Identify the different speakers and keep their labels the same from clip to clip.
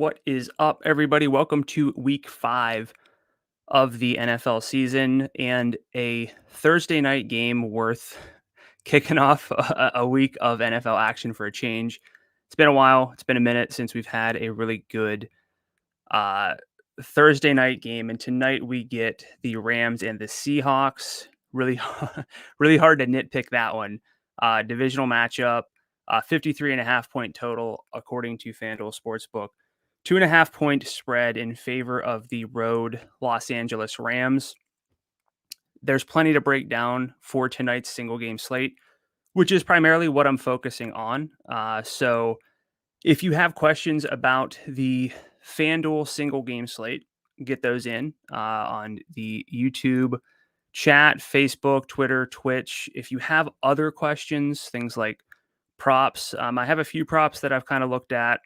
Speaker 1: What is up, everybody? Welcome to week 5 of the NFL season and a Thursday night game worth kicking off a week of NFL action for a change. It's been a while. It's been a minute since we've had a really good uh, Thursday night game. And tonight we get the Rams and the Seahawks. Really, really hard to nitpick that one. Divisional matchup, 53.5 point total, according to FanDuel Sportsbook. 2.5 point spread in favor of the road Los Angeles Rams. There's plenty to break down for tonight's single game slate, which is primarily what I'm focusing on. So if you have questions about the FanDuel single game slate, get those in on the YouTube chat, Facebook, Twitter, Twitch. If you have other questions, things like props, I have a few props that I've kind of looked at.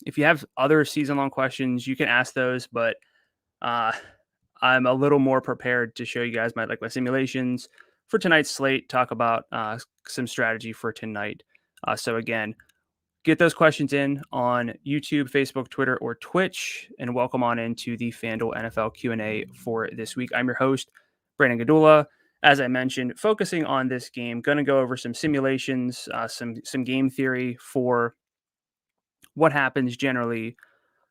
Speaker 1: If you have other season-long questions, you can ask those, but I'm a little more prepared to show you guys my simulations for tonight's slate, talk about some strategy for tonight. So again, get those questions in on YouTube, Facebook, Twitter, or Twitch, and welcome on into the FanDuel NFL Q&A for this week. I'm your host, Brandon Gdula. As I mentioned, focusing on this game, going to go over some simulations, some game theory for what happens generally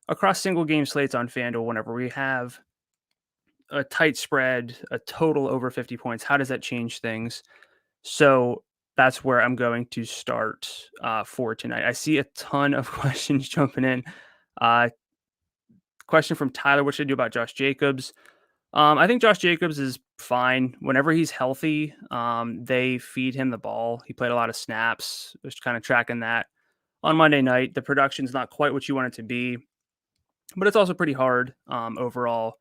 Speaker 1: across single game slates on FanDuel whenever we have a tight spread, a total over 50 points. How does that change things? So that's where I'm going to start for tonight. I see a ton of questions jumping in. Question from Tyler: what should I do about Josh Jacobs? I think Josh Jacobs is fine. Whenever he's healthy, they feed him the ball. He played a lot of snaps. Just kind of tracking that on Monday night. The production's not quite what you want it to be, but it's also pretty hard overall.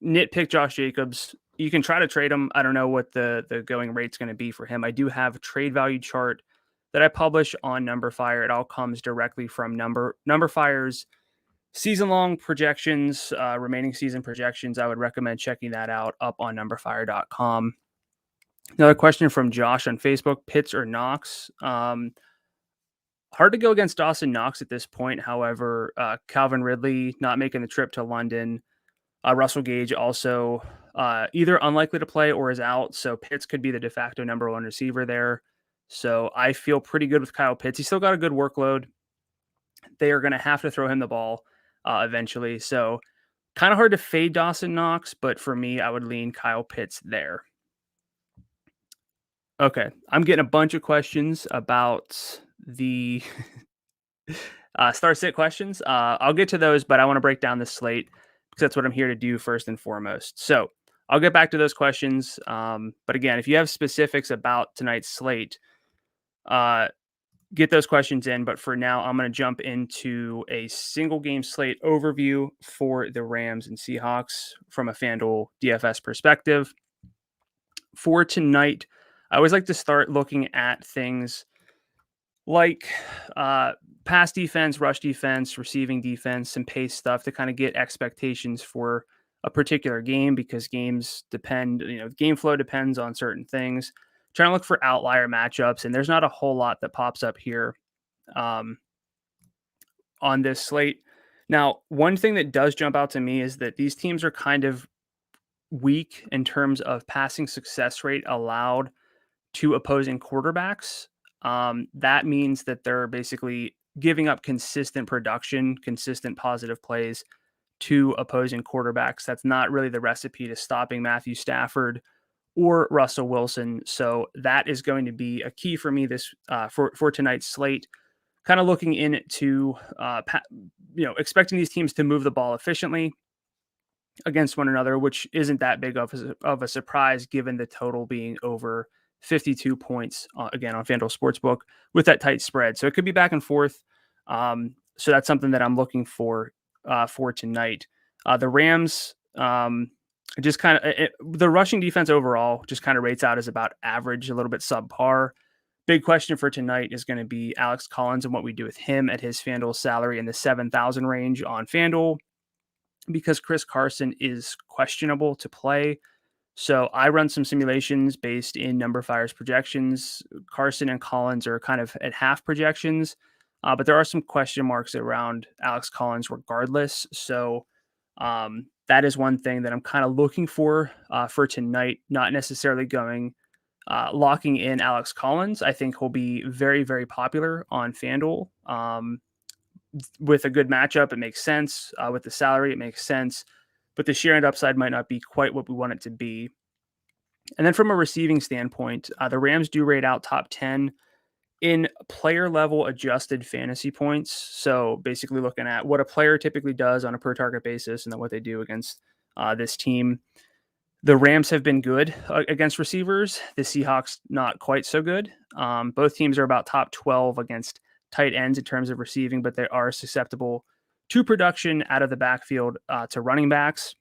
Speaker 1: Nitpick Josh Jacobs. You can try to trade him. I don't know what the going rate's going to be for him. I do have a trade value chart that I publish on NumberFire. It all comes directly from NumberFire's season-long projections, remaining season projections. I would recommend checking that out up on numberfire.com. Another question from Josh on Facebook: Pitts or Knox? Hard to go against Dawson Knox at this point. However, Calvin Ridley not making the trip to London. Russell Gage also either unlikely to play or is out. So Pitts could be the de facto number one receiver there. So I feel pretty good with Kyle Pitts. He's still got a good workload. They are going to have to throw him the ball eventually. So kind of hard to fade Dawson Knox, but for me, I would lean Kyle Pitts there. Okay, I'm getting a bunch of questions about the start sit questions. I'll get to those, but I want to break down the slate because that's what I'm here to do first and foremost. So I'll get back to those questions. But again, if you have specifics about tonight's slate, get those questions in. But for now, I'm going to jump into a single game slate overview for the Rams and Seahawks from a FanDuel DFS perspective. For tonight, I always like to start looking at things like pass defense, rush defense, receiving defense, some pace stuff to kind of get expectations for a particular game, because games depend, game flow depends on certain things. Trying to look for outlier matchups, and there's not a whole lot that pops up here on this slate. Now, one thing that does jump out to me is that these teams are kind of weak in terms of passing success rate allowed to opposing quarterbacks. That means that they're basically giving up consistent production, consistent positive plays to opposing quarterbacks. That's not really the recipe to stopping Matthew Stafford or Russell Wilson. So that is going to be a key for me this for tonight's slate. Kind of looking into expecting these teams to move the ball efficiently against one another, which isn't that big of a surprise given the total being over 52 points, again, on FanDuel Sportsbook with that tight spread. So it could be back and forth. So that's something that I'm looking for tonight. The Rams, just kind of the rushing defense overall just kind of rates out as about average, a little bit subpar. Big question for tonight is going to be Alex Collins and what we do with him at his FanDuel salary in the 7,000 range on FanDuel, because Chris Carson is questionable to play. So I run some simulations based in NumberFire's projections. Carson and Collins are kind of at half projections. But there are some question marks around Alex Collins regardless. So that is one thing that I'm kind of looking for tonight, not necessarily locking in Alex Collins. I think he'll be very, very popular on FanDuel. With a good matchup, it makes sense. With the salary, it makes sense. But the sheer end upside might not be quite what we want it to be. And then from a receiving standpoint, the Rams do rate out top 10 in player level adjusted fantasy points. So basically looking at what a player typically does on a per target basis and then what they do against this team. The Rams have been good against receivers. The Seahawks, not quite so good. Both teams are about top 12 against tight ends in terms of receiving, but they are susceptible to production out of the backfield to running backs.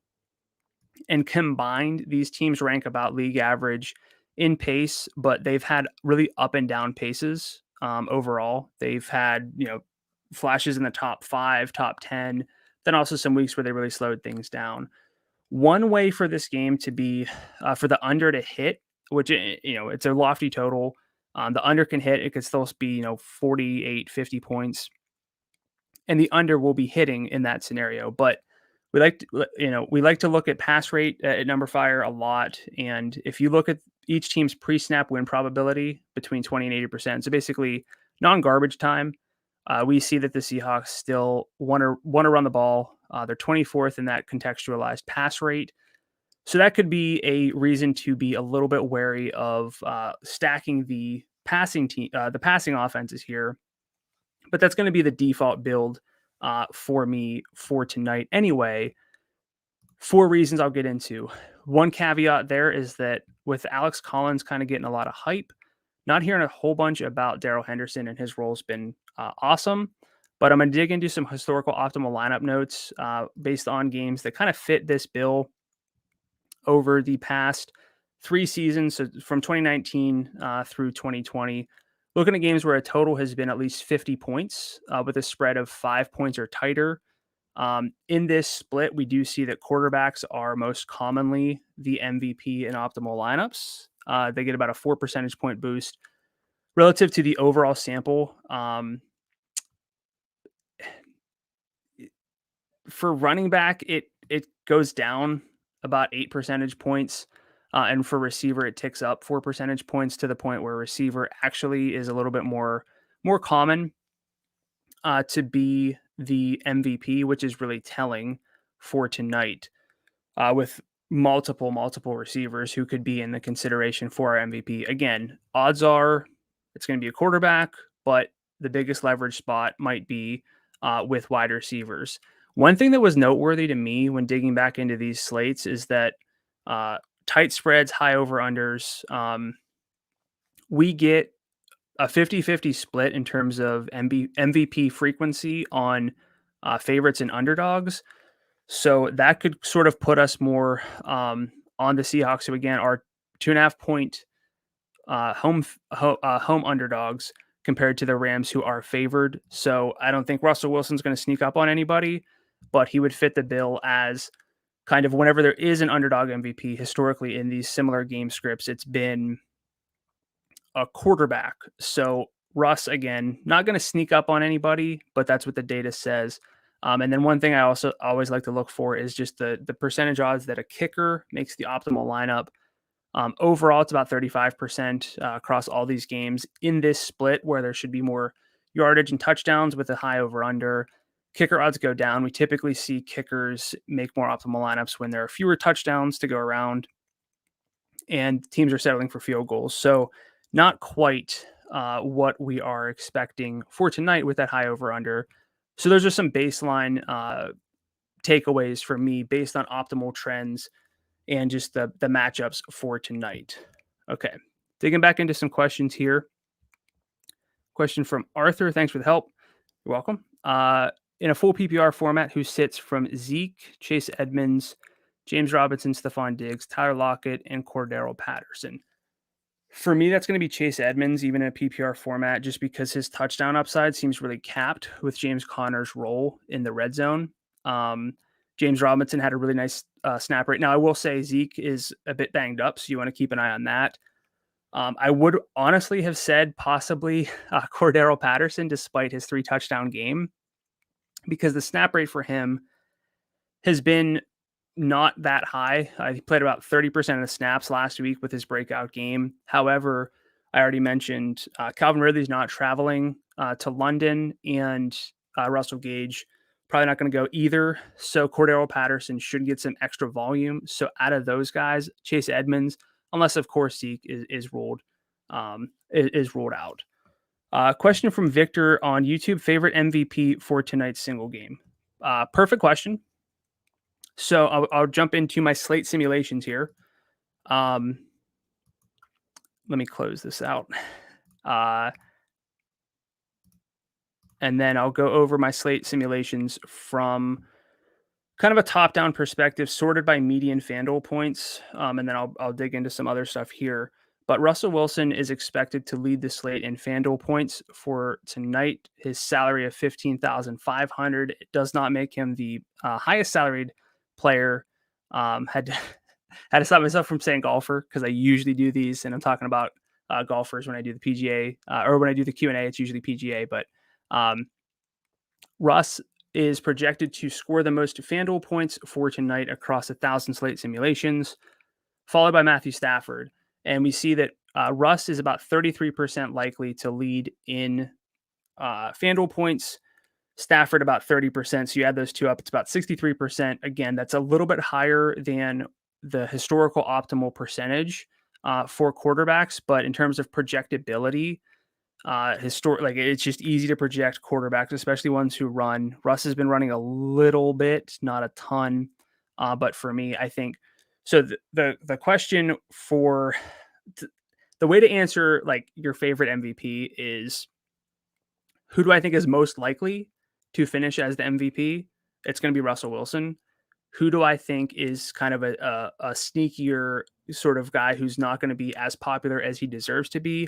Speaker 1: And combined, these teams rank about league average in pace, but they've had really up and down paces overall. They've had, flashes in the top 5, top 10, then also some weeks where they really slowed things down. One way for this game to be for the under to hit, which, it's a lofty total. The under can hit. It could still be, 48, 50 points. And the under will be hitting in that scenario. But we like to look at pass rate at number fire a lot. And if you look at each team's pre-snap win probability between 20 and 80%, so basically non-garbage time, we see that the Seahawks still want to run the ball. They're 24th in that contextualized pass rate. So that could be a reason to be a little bit wary of stacking the passing offenses here. But that's going to be the default build for me for tonight anyway. 4 reasons I'll get into. One caveat there is that with Alex Collins kind of getting a lot of hype, not hearing a whole bunch about Darrell Henderson and his role's been awesome. But I'm going to dig into some historical optimal lineup notes based on games that kind of fit this bill over the past 3 seasons, so from 2019 through 2020. Looking at games where a total has been at least 50 points with a spread of 5 points or tighter. In this split, we do see that quarterbacks are most commonly the MVP in optimal lineups. They get about a 4 percentage point boost relative to the overall sample. For running back, it goes down about 8 percentage points. And for receiver, it ticks up 4 percentage points to the point where receiver actually is a little bit more common to be the MVP, which is really telling for tonight with multiple receivers who could be in the consideration for our MVP. Again, odds are it's going to be a quarterback, but the biggest leverage spot might be with wide receivers. One thing that was noteworthy to me when digging back into these slates is that tight spreads, high over-unders, we get a 50-50 split in terms of MVP frequency on favorites and underdogs. So that could sort of put us more on the Seahawks, who again are 2.5 point home underdogs compared to the Rams, who are favored. So I don't think Russell Wilson's going to sneak up on anybody, but he would fit the bill as kind of whenever there is an underdog MVP. Historically, in these similar game scripts, it's been a quarterback. So Russ, again, not going to sneak up on anybody, but that's what the data says. And then one thing I also always like to look for is just the percentage odds that a kicker makes the optimal lineup. Overall, it's about 35% across all these games in this split where there should be more yardage and touchdowns with a high over-under. Kicker odds go down. We typically see kickers make more optimal lineups when there are fewer touchdowns to go around and teams are settling for field goals. So not quite what we are expecting for tonight with that high over-under. So those are some baseline takeaways for me based on optimal trends and just the matchups for tonight. Okay, digging back into some questions here. Question from Arthur. Thanks for the help. You're welcome. In a full PPR format, who sits from Zeke, Chase Edmonds, James Robinson, Stephon Diggs, Tyler Lockett, and Cordaro Patterson? For me, that's going to be Chase Edmonds, even in a PPR format, just because his touchdown upside seems really capped with James Conner's role in the red zone. James Robinson had a really nice snap rate. Now, I will say Zeke is a bit banged up, so you want to keep an eye on that. I would honestly have said possibly Cordaro Patterson, despite his 3 touchdown game, because the snap rate for him has been not that high. He played about 30% of the snaps last week with his breakout game. However, I already mentioned Calvin Ridley's not traveling to London, and Russell Gage probably not going to go either. So Cordero Patterson should get some extra volume. So out of those guys, Chase Edmonds, unless of course Zeke is ruled out. Question from Victor on YouTube: favorite MVP for tonight's single game? Perfect question. So I'll jump into my slate simulations here. Let me close this out. And then I'll go over my slate simulations from kind of a top-down perspective, sorted by median FanDuel points. And then I'll dig into some other stuff here. But Russell Wilson is expected to lead the slate in FanDuel points for tonight. His salary of $15,500 does not make him the highest salaried player. Had to stop myself from saying golfer because I usually do these, and I'm talking about golfers when I do the PGA or when I do the Q&A. It's usually PGA, but Russ is projected to score the most FanDuel points for tonight across 1,000 slate simulations, followed by Matthew Stafford. And we see that Russ is about 33% likely to lead in FanDuel points, Stafford about 30%. So you add those two up, it's about 63%. Again, that's a little bit higher than the historical optimal percentage for quarterbacks. But in terms of projectability, it's just easy to project quarterbacks, especially ones who run. Russ has been running a little bit, not a ton. But for me, I think so. The question for the way to answer like your favorite MVP is, who do I think is most likely to finish as the MVP? It's going to be Russell Wilson. Who do I think is kind of a sneakier sort of guy who's not going to be as popular as he deserves to be?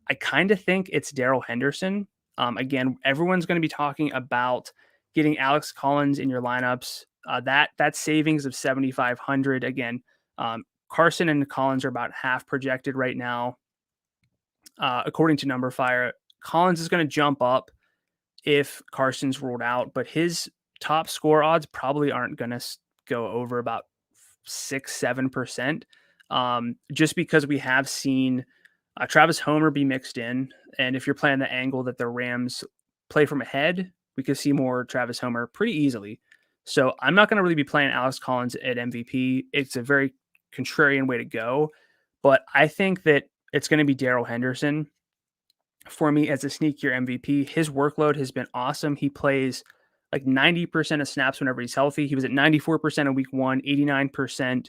Speaker 1: I kind of think it's Darrell Henderson. Again, everyone's going to be talking about getting Alex Collins in your lineups. That savings of 7,500. Again, Carson and Collins are about half projected right now, according to NumberFire. Collins is going to jump up if Carson's ruled out, but his top score odds probably aren't going to go over about 6-7%, just because we have seen Travis Homer be mixed in. And if you're playing the angle that the Rams play from ahead, we could see more Travis Homer pretty easily. So I'm not going to really be playing Alex Collins at MVP. It's a very contrarian way to go, but I think that it's going to be Darrell Henderson for me as a sneakier MVP. His workload has been awesome. He plays like 90% of snaps whenever he's healthy. He was at 94% in week 1, 89%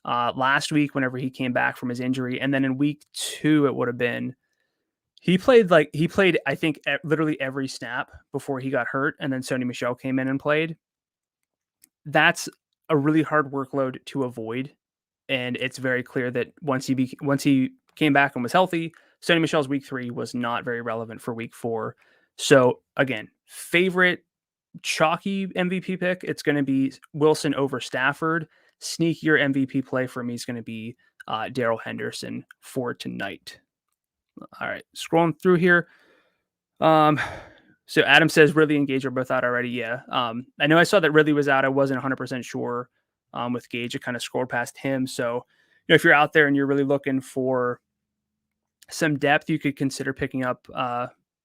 Speaker 1: last week whenever he came back from his injury. And then in week 2, it would have been, he played, I think, literally every snap before he got hurt. And then Sony Michel came in and played. That's a really hard workload to avoid. And it's very clear that once he came back and was healthy, Sony Michel's week 3 was not very relevant for week 4. So again, favorite chalky MVP pick, it's going to be Wilson over Stafford. Sneakier MVP play for me is going to be Darrell Henderson for tonight. All right, scrolling through here. So Adam says Ridley and Gage are both out already. Yeah. I know I saw that Ridley was out. I wasn't 100% sure with Gage. It kind of scrolled past him. So, if you're out there and you're really looking for some depth, you could consider picking up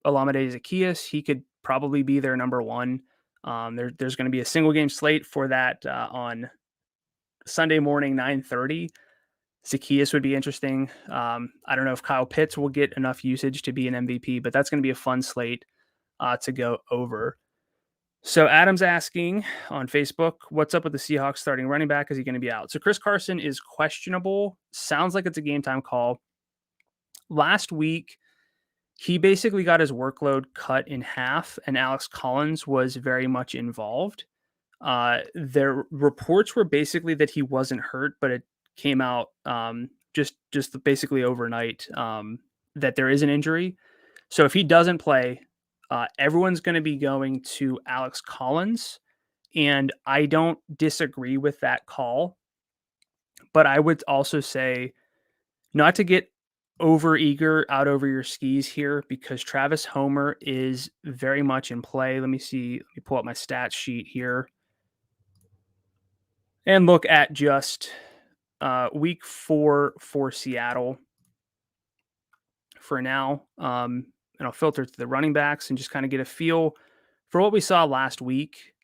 Speaker 1: Olamide Zaccheaus. He could probably be their number one. There's going to be a single game slate for that on Sunday morning, 9:30. Zaccheaus would be interesting. I don't know if Kyle Pitts will get enough usage to be an MVP, but that's going to be a fun slate to go over. So Adam's asking on Facebook, what's up with the Seahawks starting running back? Is he going to be out? So Chris Carson is questionable. Sounds like it's a game time call. Last week, he basically got his workload cut in half, and Alex Collins was very much involved. Their reports were basically that he wasn't hurt, but it came out just basically overnight that there is an injury. So if he doesn't play, everyone's going to be going to Alex Collins, and I don't disagree with that call. But I would also say not to get over eager out over your skis here because Travis Homer is very much in play. Let me pull up my stats sheet here and look at just week 4 for Seattle for now. And I'll filter through the running backs and just kind of get a feel for what we saw last week.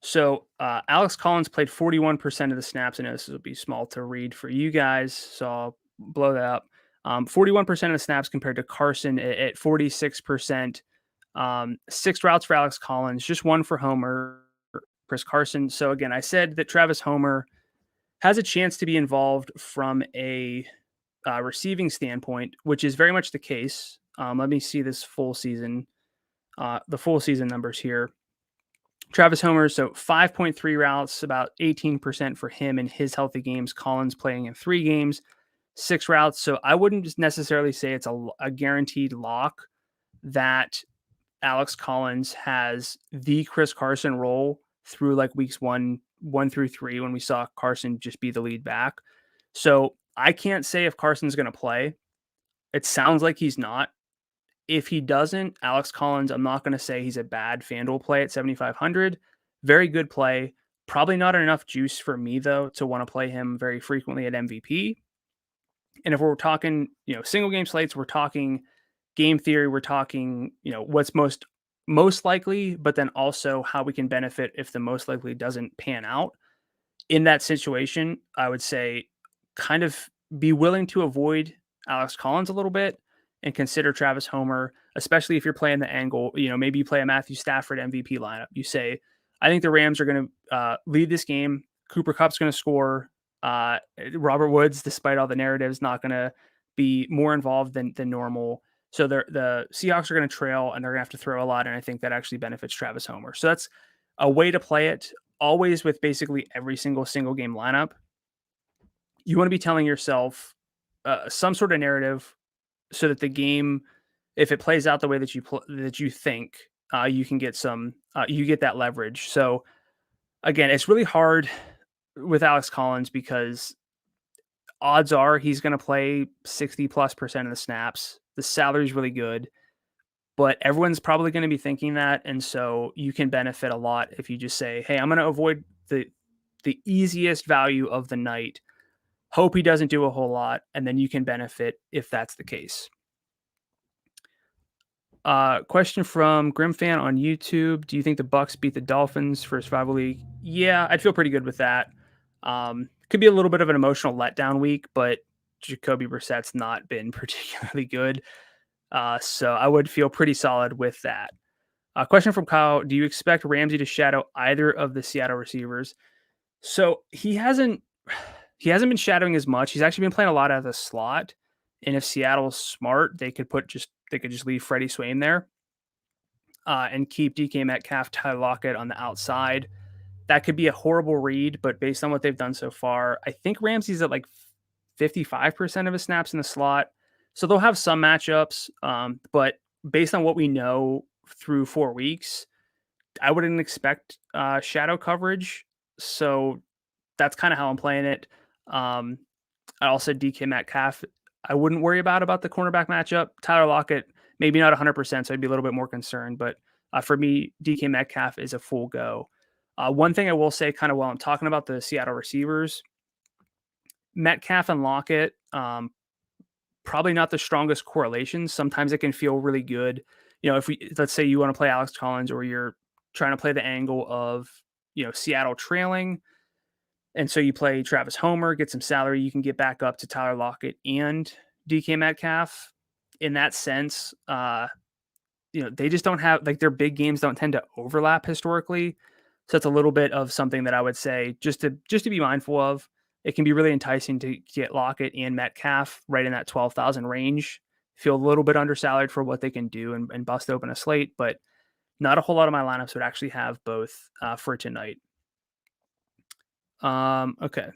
Speaker 1: So Alex Collins played 41% of the snaps. I know this will be small to read for you guys, so I'll blow that up. 41% of the snaps compared to Carson at 46%. 6 routes for Alex Collins, just 1 for Homer, Chris Carson. So again, I said that Travis Homer has a chance to be involved from a receiving standpoint, which is very much the case. Let me see this full season, the full season numbers here. Travis Homer, so 5.3 routes, about 18% for him in his healthy games. Collins playing in 3 games, 6 routes. So I wouldn't just necessarily say it's a guaranteed lock that Alex Collins has the Chris Carson role through like weeks 1 through 3 when we saw Carson just be the lead back. So I can't say if Carson's going to play. It sounds like he's not. If he doesn't, Alex Collins, I'm not going to say he's a bad FanDuel play at 7,500. Very good play. Probably not enough juice for me, though, to want to play him very frequently at MVP. And if we're talking, single game slates, we're talking game theory, we're talking, what's most likely, but then also how we can benefit if the most likely doesn't pan out. In that situation, I would say kind of be willing to avoid Alex Collins a little bit and consider Travis Homer, especially if you're playing the angle. Maybe you play a Matthew Stafford MVP lineup. You say, I think the Rams are going to lead this game. Cooper Kupp's going to score. Robert Woods, despite all the narratives, not going to be more involved than normal. So the Seahawks are going to trail and they're going to have to throw a lot. And I think that actually benefits Travis Homer. So that's a way to play it, always with basically every single game lineup. You want to be telling yourself some sort of narrative so that the game, if it plays out the way that you think, you can get you get that leverage. So again, it's really hard with Alex Collins because odds are he's going to play 60+% of the snaps. The salary is really good, but everyone's probably going to be thinking that. And so you can benefit a lot if you just say, hey, I'm going to avoid the easiest value of the night. Hope he doesn't do a whole lot. And then you can benefit if that's the case. Question from Grimfan on YouTube. Do you think the Bucs beat the Dolphins for Survival League? Yeah, I'd feel pretty good with that. Could be a little bit of an emotional letdown week, but Jacoby Brissett's not been particularly good. So I would feel pretty solid with that. Question from Kyle. Do you expect Ramsay to shadow either of the Seattle receivers? So he hasn't been shadowing as much. He's actually been playing a lot out of the slot. And if Seattle's smart, they could just leave Freddie Swain there and keep DK Metcalf, Tyler Lockett on the outside. That could be a horrible read, but based on what they've done so far, I think Ramsey's at like 55% of his snaps in the slot. So they'll have some matchups, but based on what we know through 4 weeks, I wouldn't expect shadow coverage. So that's kind of how I'm playing it. I also DK Metcalf, I wouldn't worry about the cornerback matchup. Tyler Lockett, maybe not 100%, so I'd be a little bit more concerned. But for me, DK Metcalf is a full go. One thing I will say kind of while I'm talking about the Seattle receivers, Metcalf and Lockett, probably not the strongest correlations. Sometimes it can feel really good. If let's say you want to play Alex Collins or you're trying to play the angle of, Seattle trailing, and so you play Travis Homer, get some salary, you can get back up to Tyler Lockett and DK Metcalf. In that sense, they just don't have, like, their big games don't tend to overlap historically. So it's a little bit of something that I would say just to be mindful of. It can be really enticing to get Lockett and Metcalf right in that 12,000 range. Feel a little bit undersalaried for what they can do and bust open a slate, but not a whole lot of my lineups would actually have both for tonight. Okay.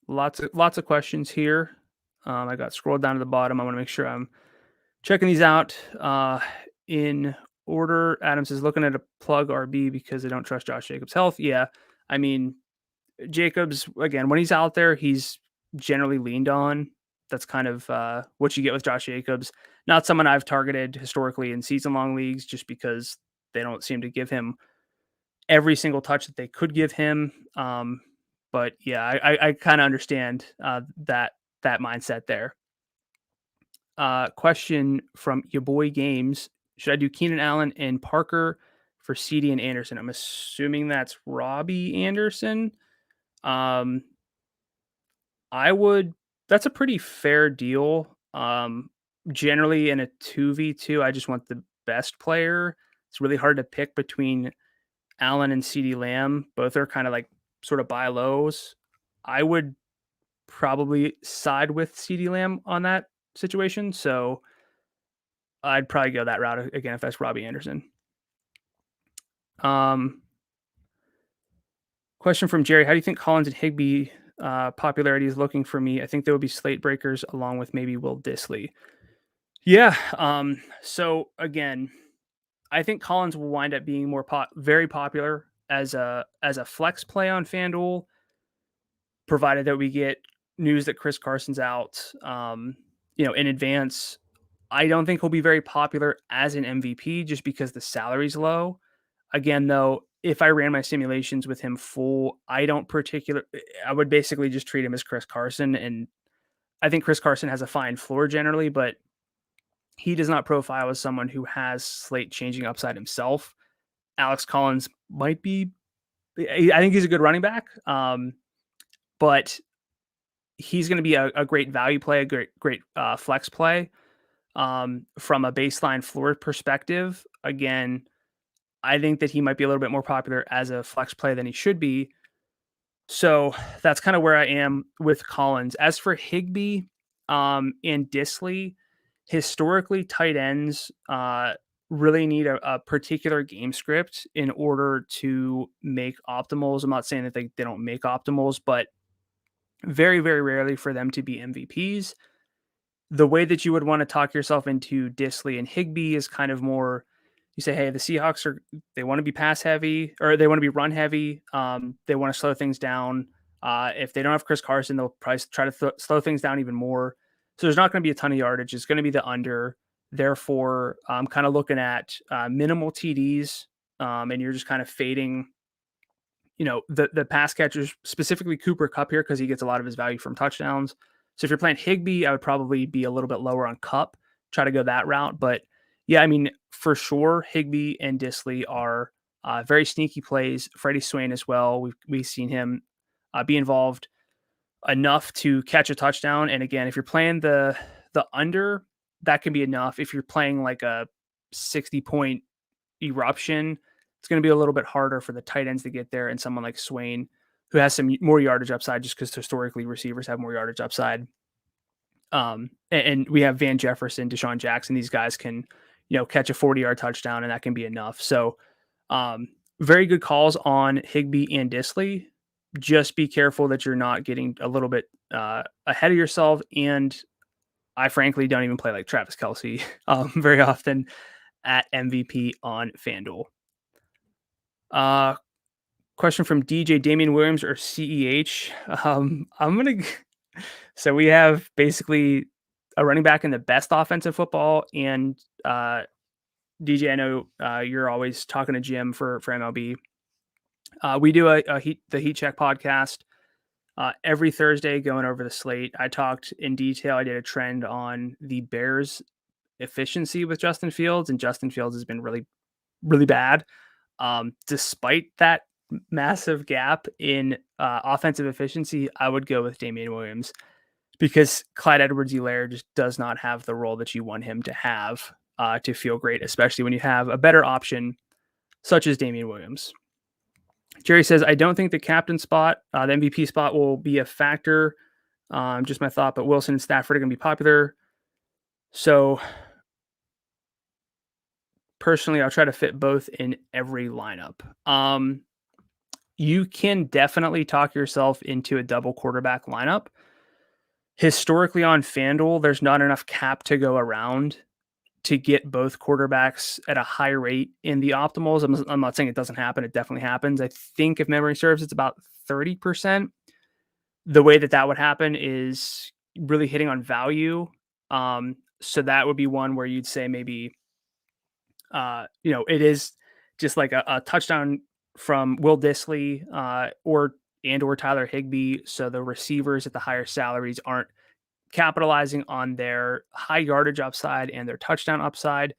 Speaker 1: Lots of questions here. I got scrolled down to the bottom. I want to make sure I'm checking these out in order. Adams is looking at a plug RB because I don't trust Josh Jacobs' health. Yeah. I mean, Jacobs, again, when he's out there, he's generally leaned on. That's kind of what you get with Josh Jacobs. Not someone I've targeted historically in season-long leagues just because they don't seem to give him every single touch that they could give him. But yeah, I kind of understand that mindset there. Question from your boy Games: should I do Keenan Allen and Parker for CD and Anderson? I'm assuming that's Robbie Anderson. Um, I would. That's a pretty fair deal. Generally in a 2v2, I just want the best player. It's really hard to pick between Allen and CD Lamb. Both are kind of like sort of buy lows. I would probably side with CD Lamb on that situation. So I'd probably go that route again if that's Robbie Anderson. Question from Jerry: how do you think Collins and Higbee popularity is looking for me? I think there will be slate breakers along with maybe Will Disley. Yeah. So again, I think Collins will wind up being very popular as a flex play on FanDuel, provided that we get news that Chris Carson's out, in advance. I don't think he'll be very popular as an MVP just because the salary's low. Again, though, if I ran my simulations with him full, I would basically just treat him as Chris Carson. And I think Chris Carson has a fine floor generally, but he does not profile as someone who has slate changing upside himself. Alex Collins might be, I think he's a good running back. But he's going to be a great value play, a great flex play. From a baseline floor perspective, again, I think that he might be a little bit more popular as a flex play than he should be. So that's kind of where I am with Collins. As for Higbee and Disley, historically, tight ends really need a particular game script in order to make optimals. I'm not saying that they don't make optimals, but very, very rarely for them to be MVPs. The way that you would want to talk yourself into Disley and Higbee is kind of more, you say, hey, the Seahawks they want to be pass heavy or they want to be run heavy. They want to slow things down. If they don't have Chris Carson, they'll probably try to slow things down even more. So there's not going to be a ton of yardage. It's going to be the under. Therefore, I'm kind of looking at minimal TDs, and you're just kind of fading, the pass catchers, specifically Cooper Kupp here, because he gets a lot of his value from touchdowns. So if you're playing Higbee, I would probably be a little bit lower on Kupp, try to go that route. But yeah, I mean, for sure, Higbee and Disley are very sneaky plays. Freddie Swain as well. We've seen him be involved enough to catch a touchdown. And again, if you're playing the under, that can be enough. If you're playing like a 60-point eruption, it's going to be a little bit harder for the tight ends to get there, and someone like Swain, who has some more yardage upside just because historically receivers have more yardage upside. And we have Van Jefferson, Deshaun Jackson. These guys can, catch a 40-yard touchdown, and that can be enough. So very good calls on Higbee and Disley. Just be careful that you're not getting a little bit ahead of yourself. And I frankly don't even play like Travis Kelce very often at MVP on FanDuel. Question from DJ: Damian Williams or CEH? So we have basically a running back in the best offensive football, and DJ, I know you're always talking to Jim for MLB. We do the Heat Check podcast every Thursday, going over the slate. I talked in detail. I did a trend on the Bears' efficiency with Justin Fields, and Justin Fields has been really, really bad. Despite that massive gap in offensive efficiency, I would go with Damian Williams because Clyde Edwards-Helaire just does not have the role that you want him to have to feel great, especially when you have a better option such as Damian Williams. Jerry says, I don't think the captain spot, the MVP spot, will be a factor. Just my thought, but Wilson and Stafford are going to be popular. So personally, I'll try to fit both in every lineup. You can definitely talk yourself into a double quarterback lineup. Historically on FanDuel, there's not enough cap to go around to get both quarterbacks at a high rate in the optimals. I'm not saying it doesn't happen. It definitely happens. I think if memory serves, it's about 30%. the way that would happen is really hitting on value. So that would be one where you'd say maybe, it is just like a touchdown from Will Disley, or Tyler Higbee. So the receivers at the higher salaries aren't capitalizing on their high yardage upside and their touchdown upside.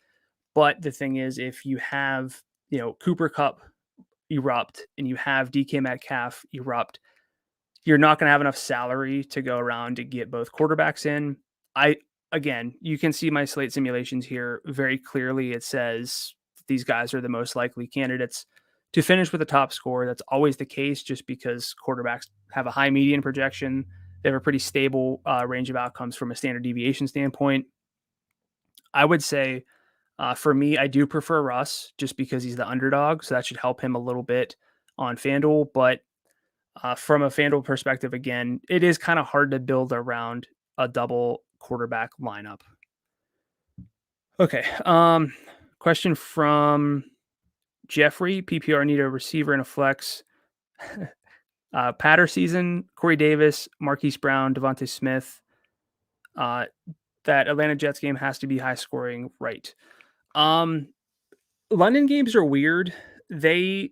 Speaker 1: But the thing is, if you have, Cooper Kupp erupt and you have DK Metcalf erupt, you're not going to have enough salary to go around to get both quarterbacks in. Again, you can see my slate simulations here very clearly. It says these guys are the most likely candidates to finish with a top score. That's always the case just because quarterbacks have a high median projection. They have a pretty stable range of outcomes from a standard deviation standpoint. I would say for me, I do prefer Russ just because he's the underdog. So that should help him a little bit on FanDuel. But from a FanDuel perspective, again, it is kind of hard to build around a double quarterback lineup. Okay. Question from Jeffrey. PPR need a receiver and a flex. Patter season, Corey Davis, Marquise Brown, Devontae Smith. That Atlanta Jets game has to be high scoring, right? London games are weird. It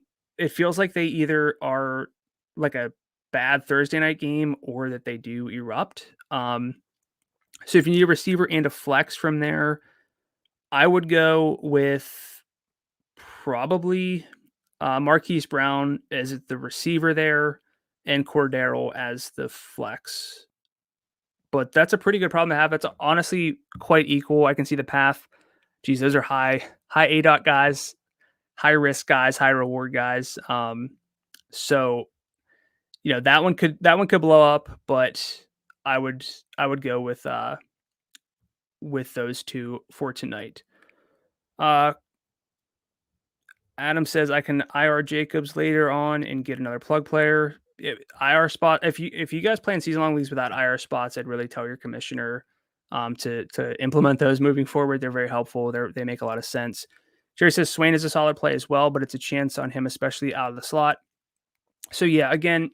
Speaker 1: feels like they either are like a bad Thursday night game or that they do erupt. So if you need a receiver and a flex from there, I would go with probably Marquise Brown as the receiver there and Cordaro as the flex. But that's a pretty good problem to have. That's honestly quite equal. I can see the path. Geez, those are high ADOT guys, high risk guys, high reward guys. So that one could blow up, but I would go with those two for tonight. Adam says I can IR Jacobs later on and get another plug player. IR spot. If you guys play in season long leagues without IR spots, I'd really tell your commissioner to implement those moving forward. They're very helpful. They make a lot of sense. Jerry says Swain is a solid play as well, but it's a chance on him, especially out of the slot. So yeah, again,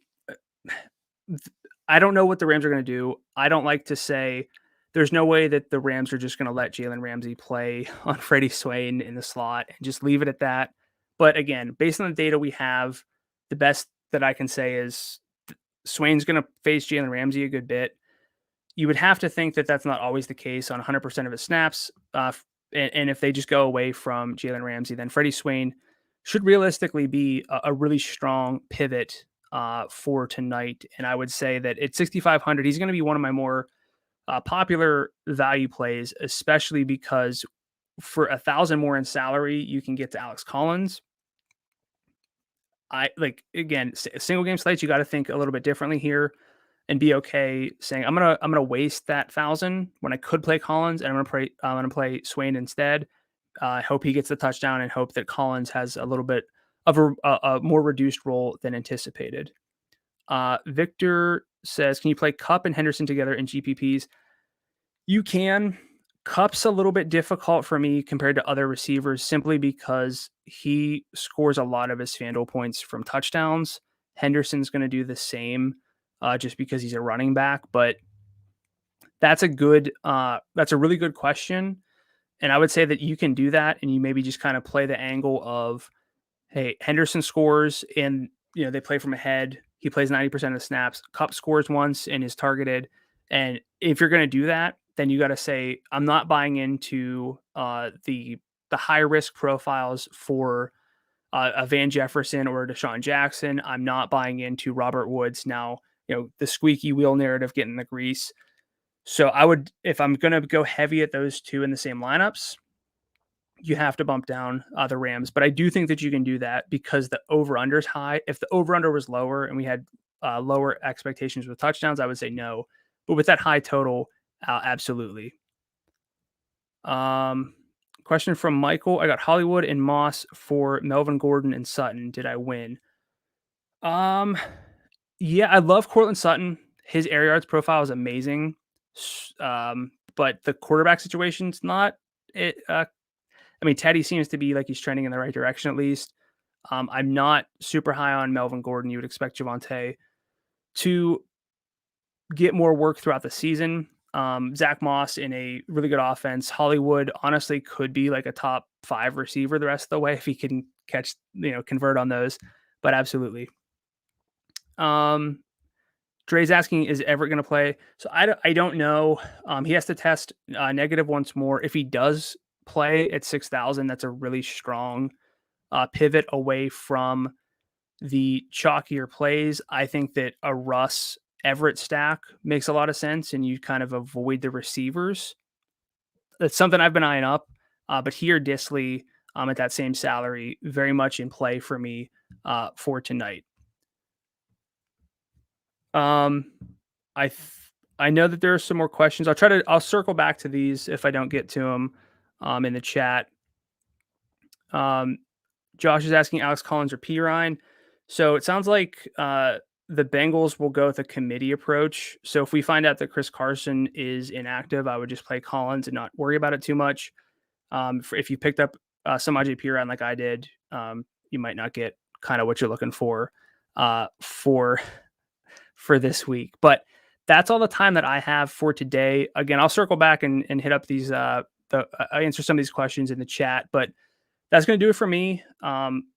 Speaker 1: I don't know what the Rams are going to do. I don't like to say there's no way that the Rams are just going to let Jalen Ramsay play on Freddie Swain in the slot and just leave it at that. But again, based on the data we have, the best that I can say is Swain's going to face Jalen Ramsay a good bit. You would have to think that that's not always the case on 100% of his snaps. And if they just go away from Jalen Ramsay, then Freddie Swain should realistically be a really strong pivot for tonight. And I would say that at 6,500, he's going to be one of my more popular value plays, especially because for 1,000 more in salary, you can get to Alex Collins. Again, single game slates, you got to think a little bit differently here and be okay saying I'm gonna waste that 1,000 when I could play Collins, and I'm gonna play Swain instead. I hope he gets the touchdown and hope that Collins has a little bit of a more reduced role than anticipated. Victor says, can you play Kupp and Henderson together in GPPs? You can. Kupp's a little bit difficult for me compared to other receivers simply because he scores a lot of his FanDuel points from touchdowns. Henderson's going to do the same just because he's a running back, but that's a really good question. And I would say that you can do that and you maybe just kind of play the angle of, hey, Henderson scores and they play from ahead. He plays 90% of the snaps. Kupp scores once and is targeted. And if you're going to do that, then you got to say, I'm not buying into the high risk profiles for a Van Jefferson or a Deshaun Jackson. I'm not buying into Robert Woods now, the squeaky wheel narrative getting the grease. So I would, if I'm going to go heavy at those two in the same lineups, you have to bump down the Rams. But I do think that you can do that because the over-under is high. If the over-under was lower and we had lower expectations with touchdowns, I would say no. But with that high total, absolutely. Question from Michael. I got Hollywood and Moss for Melvin Gordon and Sutton. Did I win? Yeah, I love Cortland Sutton. His air yards profile is amazing. But the quarterback situation's not it. Teddy seems to be like he's trending in the right direction at least. I'm not super high on Melvin Gordon. You would expect Javonte to get more work throughout the season. Zach Moss in a really good offense. Hollywood honestly could be like a top 5 receiver the rest of the way if he can convert on those. But absolutely. Dre's asking, is Everett going to play? So I don't know. He has to test negative once more. If he does play at 6,000, that's a really strong pivot away from the chalkier plays. I think that a Russ Everett stack makes a lot of sense, and you kind of avoid the receivers. That's something I've been eyeing up. But here, Disley at that same salary, very much in play for me for tonight. I know that there are some more questions. I'll circle back to these if I don't get to them in the chat. Josh is asking Alex Collins or Perrine. So it sounds like the Bengals will go with a committee approach. So if we find out that Chris Carson is inactive, I would just play Collins and not worry about it too much. If you picked up some AJ Perrine like I did, you might not get kind of what you're looking for this week. But that's all the time that I have for today. Again, I'll circle back and hit up these I answer some of these questions in the chat, but that's going to do it for me.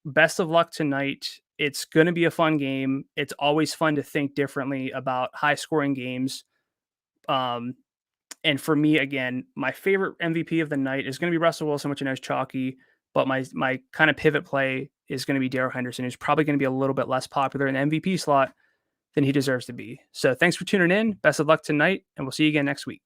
Speaker 1: Best of luck tonight. It's going to be a fun game. It's always fun to think differently about high scoring games. And for me, again, my favorite MVP of the night is going to be Russell Wilson, which I know is chalky, but my kind of pivot play is going to be Darrell Henderson, who's probably going to be a little bit less popular in the MVP slot than he deserves to be. So thanks for tuning in. Best of luck tonight, and we'll see you again next week.